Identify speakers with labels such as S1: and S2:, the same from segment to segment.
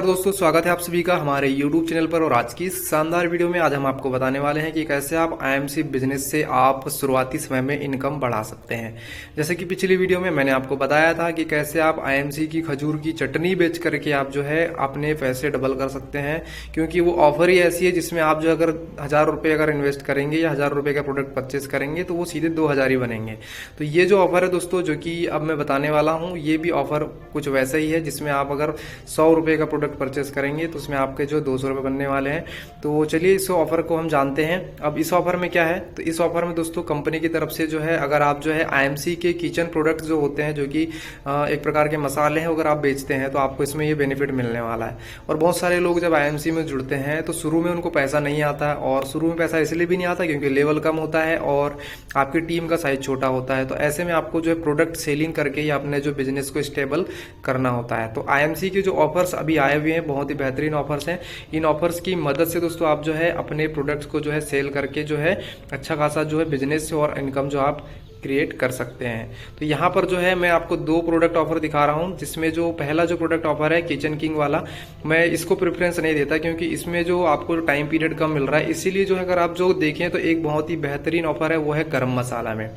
S1: दोस्तों, स्वागत है आप सभी का हमारे YouTube चैनल पर। और आज की इस शानदार वीडियो में आज हम आपको बताने वाले हैं कि कैसे आप IMC बिजनेस से आप शुरुआती समय में इनकम बढ़ा सकते हैं। जैसे कि पिछली वीडियो में मैंने आपको बताया था कि कैसे आप IMC की खजूर की चटनी बेच करके आप जो है अपने पैसे डबल कर सकते हैं, क्योंकि वो ऑफर ही ऐसी है जिसमें आप जो अगर 1000 रुपये अगर इन्वेस्ट करेंगे या 1000 रुपये का प्रोडक्ट परचेस करेंगे तो वो सीधे 2000 ही बनेंगे। तो ये जो ऑफर है दोस्तों, जो कि अब मैं बताने वाला हूँ, ये भी ऑफर कुछ वैसा ही है जिसमें आप अगर 100 रुपये का प्रोडक्ट परचेस करेंगे तो उसमें आपके जो 200 रुपये बनने वाले हैं। तो चलिए इस ऑफर को हम जानते हैं। अब इस ऑफर में क्या है, तो इस ऑफर में दोस्तों कंपनी की तरफ से जो है, अगर आप जो है IMC के किचन प्रोडक्ट जो होते हैं, जो कि एक प्रकार के मसाले हैं, अगर आप बेचते हैं तो आपको इसमें ये बेनिफिट मिलने वाला है। और बहुत सारे लोग जब IMC में जुड़ते हैं तो शुरू में उनको पैसा नहीं आता है, और शुरू में पैसा इसलिए भी नहीं आता क्योंकि लेवल कम होता है और आपकी टीम का साइज छोटा होता है। तो ऐसे में आपको जो है प्रोडक्ट सेलिंग करके ही अपने जो बिजनेस को स्टेबल करना होता है। तो IMC के जो ऑफर्स अभी आए हुए हैं, बहुत ही बेहतरीन ऑफर्स हैं। इन ऑफर्स की मदद से दोस्तों आप जो है अपने प्रोडक्ट्स को जो है सेल करके जो है अच्छा खासा जो है बिजनेस और इनकम जो आप क्रिएट कर सकते हैं। तो यहाँ पर जो है मैं आपको 2 प्रोडक्ट ऑफर दिखा रहा हूँ, जिसमें जो पहला जो प्रोडक्ट ऑफर है किचन किंग वाला, मैं इसको प्रेफरेंस नहीं देता क्योंकि इसमें जो आपको टाइम पीरियड कम मिल रहा है। इसीलिए जो है अगर आप जो देखें तो एक बहुत ही बेहतरीन ऑफर है, वो है गरम मसाला में।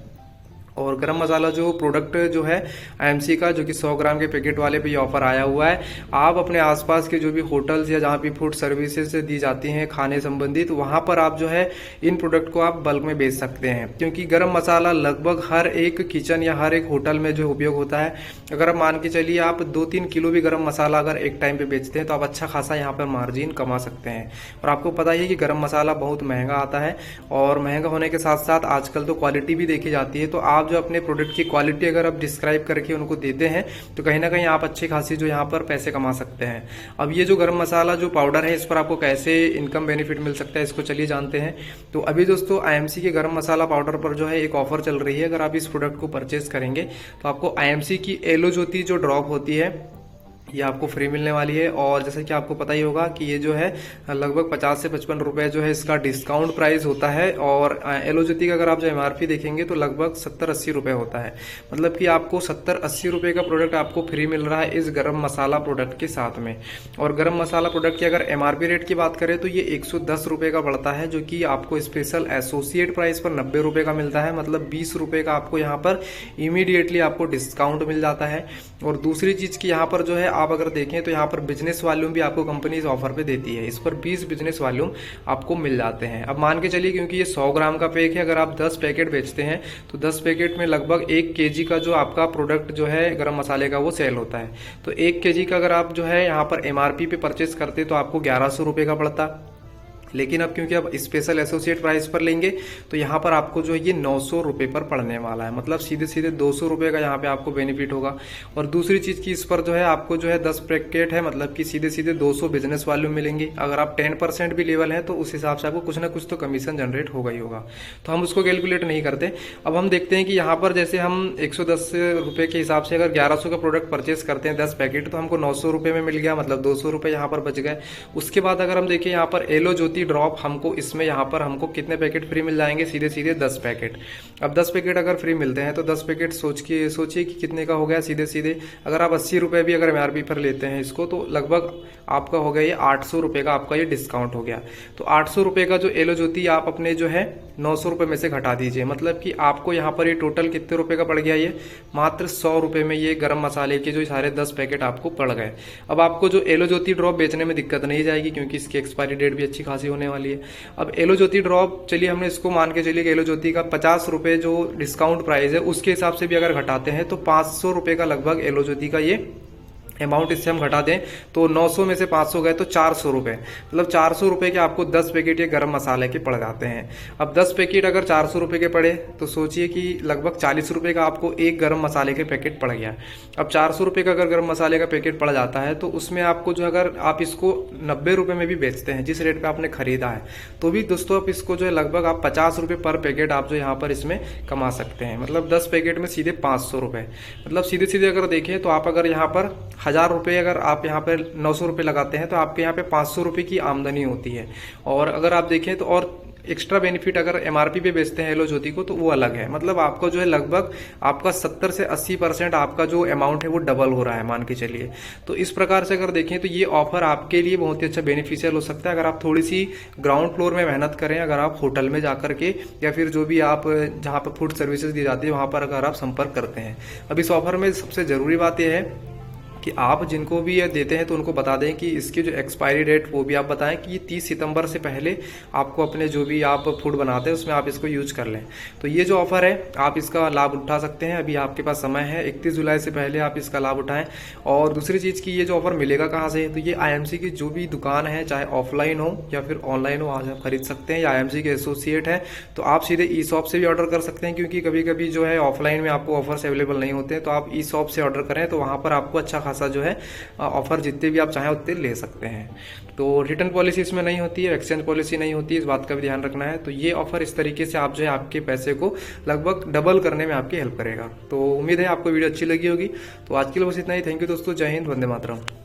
S1: और गरम मसाला जो प्रोडक्ट जो है IMC का, जो कि 100 ग्राम के पैकेट वाले पे ये ऑफर आया हुआ है। आप अपने आसपास के जो भी होटल्स या जहाँ भी फूड सर्विसेज दी जाती हैं खाने संबंधित, वहाँ पर आप जो है इन प्रोडक्ट को आप बल्क में बेच सकते हैं, क्योंकि गरम मसाला लगभग हर एक किचन या हर एक होटल में जो उपयोग होता है। अगर आप मान के चलिए आप 2-3 किलो भी गरम मसाला अगर एक टाइम पे बेचते हैं तो आप अच्छा खासा यहाँ पर मार्जिन कमा सकते हैं। और आपको पता ही है कि गरम मसाला बहुत महंगा आता है, और महंगा होने के साथ साथ आजकल तो क्वालिटी भी देखी जाती है। तो आप जो अपने प्रोडक्ट की क्वालिटी अगर आप डिस्क्राइब करके उनको देते हैं तो कहीं ना कहीं आप अच्छी खासी जो यहाँ पर पैसे कमा सकते हैं। अब ये जो गरम मसाला जो पाउडर है, इस पर आपको कैसे इनकम बेनिफिट मिल सकता है, इसको चलिए जानते हैं। तो अभी दोस्तों IMC के गरम मसाला पाउडर पर जो है एक ऑफर चल रही है। अगर आप इस प्रोडक्ट को परचेज करेंगे तो आपको IMC की एलो ज्योति जो ड्रॉप होती है, ये आपको फ्री मिलने वाली है। और जैसे कि आपको पता ही होगा कि ये जो है लगभग 50 से 55 रुपए जो है इसका डिस्काउंट प्राइस होता है। और एलो ज्योति का अगर आप जो MRP देखेंगे तो लगभग 70-80 रुपए होता है। मतलब कि आपको 70-80 रुपए का प्रोडक्ट आपको फ्री मिल रहा है इस गरम मसाला प्रोडक्ट के साथ में। और गरम मसाला प्रोडक्ट की अगर MRP रेट की बात करें तो ये 110 रुपए का पड़ता है, जो कि आपको स्पेशल एसोसिएट प्राइस पर 90 रुपए का मिलता है। मतलब 20 रुपए का आपको यहाँ पर इमीडिएटली आपको डिस्काउंट मिल जाता है। और दूसरी चीज की यहाँ पर जो है आप अगर देखें तो यहाँ पर बिजनेस वॉल्यूम भी आपको कंपनी इस ऑफर पे देती है। इस पर 20 बिजनेस वॉल्यूम आपको मिल जाते हैं। अब मान के चलिए, क्योंकि ये 100 ग्राम का पैक है, अगर आप 10 पैकेट बेचते हैं तो 10 पैकेट में लगभग 1 kg का जो आपका प्रोडक्ट जो है गरम मसाले का वो सेल होता है। तो 1 kg का अगर आप जो है यहाँ पर MRP पे परचेस करते तो आपको 1100 रुपये का पड़ता। लेकिन अब क्योंकि आप स्पेशल एसोसिएट प्राइस पर लेंगे तो यहाँ पर आपको जो है ये 900 रुपये पर पड़ने वाला है। मतलब सीधे सीधे 200 रुपये का यहाँ पे आपको बेनिफिट होगा। और दूसरी चीज़ की इस पर जो है आपको जो है 10 पैकेट है, मतलब कि सीधे सीधे 200 बिजनेस वॉल्यूम मिलेंगे। अगर आप 10% भी लेवल है तो उस हिसाब से आपको कुछ ना कुछ तो कमीशन जनरेट होगा ही होगा। तो हम उसको कैलकुलेट नहीं करते। अब हम देखते हैं कि यहाँ पर जैसे हम 110 रुपये के हिसाब से अगर 1100 का प्रोडक्ट परचेस करते हैं 10 पैकेट, तो हमको 900 रुपये में मिल गया, मतलब 200 रुपये यहाँ पर बच गए। उसके बाद अगर हम देखें यहाँ पर एलो ज्योति ड्रॉप, हमको इसमें यहाँ पर हमको कितने पैकेट फ्री मिल जाएंगे, सीधे सीधे 10 पैकेट। अब 10 पैकेट अगर फ्री मिलते हैं तो 10 पैकेट सोचिए कि कितने का हो गया। सीधे सीधे अगर आप 80 रुपये भी अगर MRP पर लेते हैं इसको, तो लगभग आपका हो गया ये 800 रुपये का आपका ये डिस्काउंट हो गया। तो 800 रुपये का जो एलो ज्योति आप अपने जो है 900 रुपये में से घटा दीजिए। मतलब कि आपको यहाँ पर ये टोटल कितने रुपये का पड़ गया, ये मात्र 100 रुपये में ये गरम मसाले के जो सारे 10 पैकेट आपको पड़ गए। अब आपको जो एलो ज्योति ड्रॉप बेचने में दिक्कत नहीं जाएगी, क्योंकि इसकी एक्सपायरी डेट भी अच्छी खासी होने वाली है। अब एलो ज्योति ड्रॉप, चलिए हमने इसको मान के चलिए कि एलो ज्योति का 50 रुपये जो डिस्काउंट प्राइस है उसके हिसाब से भी अगर घटाते हैं तो 500 रुपये का लगभग एलो ज्योति का ये अमाउंट इससे हम घटा दें तो 900 में से 500 गए तो 400 रुपये। मतलब 400 रुपये के आपको 10 पैकेट ये गरम मसाले के पड़ जाते हैं। अब 10 पैकेट अगर 400 रुपये के पड़े तो सोचिए कि लगभग 40 रुपये का आपको एक गरम मसाले के पैकेट पड़ गया। अब 400 रुपये का अगर गरम मसाले का पैकेट पड़ जाता है तो उसमें आपको जो अगर आप इसको 90 रुपये में भी बेचते हैं जिस रेट पर आपने खरीदा है, तो भी दोस्तों आप इसको जो है लगभग आप 50 रुपये पर पैकेट आप जो यहाँ पर इसमें कमा सकते हैं। मतलब 10 पैकेट में सीधे 500 रुपये। मतलब सीधे सीधे अगर देखें तो आप अगर यहाँ पर 1000 रुपये अगर आप यहाँ पे 900 रुपये लगाते हैं तो आपके यहाँ पे 500 रुपये की आमदनी होती है। और अगर आप देखें तो और एक्स्ट्रा बेनिफिट अगर एमआरपी पे बेचते हैं हेलो ज्योति को तो वो अलग है। मतलब आपको जो है लगभग आपका 70 से 80% आपका जो अमाउंट है वो डबल हो रहा है मान के चलिए। तो इस प्रकार से अगर देखें तो ये ऑफर आपके लिए बहुत ही अच्छा बेनिफिशियल हो सकता है अगर आप थोड़ी सी ग्राउंड फ्लोर में मेहनत करें, अगर आप होटल में जाकर के या फिर जो भी आप जहाँ पर फूड सर्विसेज दी जाती है वहाँ पर अगर आप संपर्क करते हैं। अब इस ऑफर में सबसे ज़रूरी बात यह है कि आप जिनको भी ये देते हैं तो उनको बता दें कि इसकी जो एक्सपायरी डेट वो भी आप बताएं कि 30 सितंबर से पहले आपको अपने जो भी आप फूड बनाते हैं उसमें आप इसको यूज कर लें। तो ये जो ऑफर है आप इसका लाभ उठा सकते हैं, अभी आपके पास समय है 31 जुलाई से पहले आप इसका लाभ उठाएं। और दूसरी चीज़ की ये जो ऑफर मिलेगा कहाँ से, तो ये IMC की जो भी दुकान है चाहे ऑफलाइन हो या फिर ऑनलाइन हो आज आप खरीद सकते हैं, या IMC के एसोसिएट है तो आप सीधे ई शॉप से भी ऑर्डर कर सकते हैं, क्योंकि कभी कभी जो है ऑफलाइन में आपको ऑफर्स अवेलेबल नहीं होते हैं। तो आप ई शॉप से ऑर्डर करें तो वहाँ पर आपको अच्छा खासा जो है ऑफर जितने भी आप चाहें उतने ले सकते हैं। तो रिटर्न पॉलिसी इसमें नहीं होती है, एक्सचेंज पॉलिसी नहीं होती है, इस बात का भी ध्यान रखना है। तो ये ऑफर इस तरीके से आप जो है आपके पैसे को लगभग डबल करने में आपकी हेल्प करेगा। तो उम्मीद है आपको वीडियो अच्छी लगी होगी। तो आज के लिए बस इतना ही। थैंक यू दोस्तों, जय हिंद, वंदे मातरम।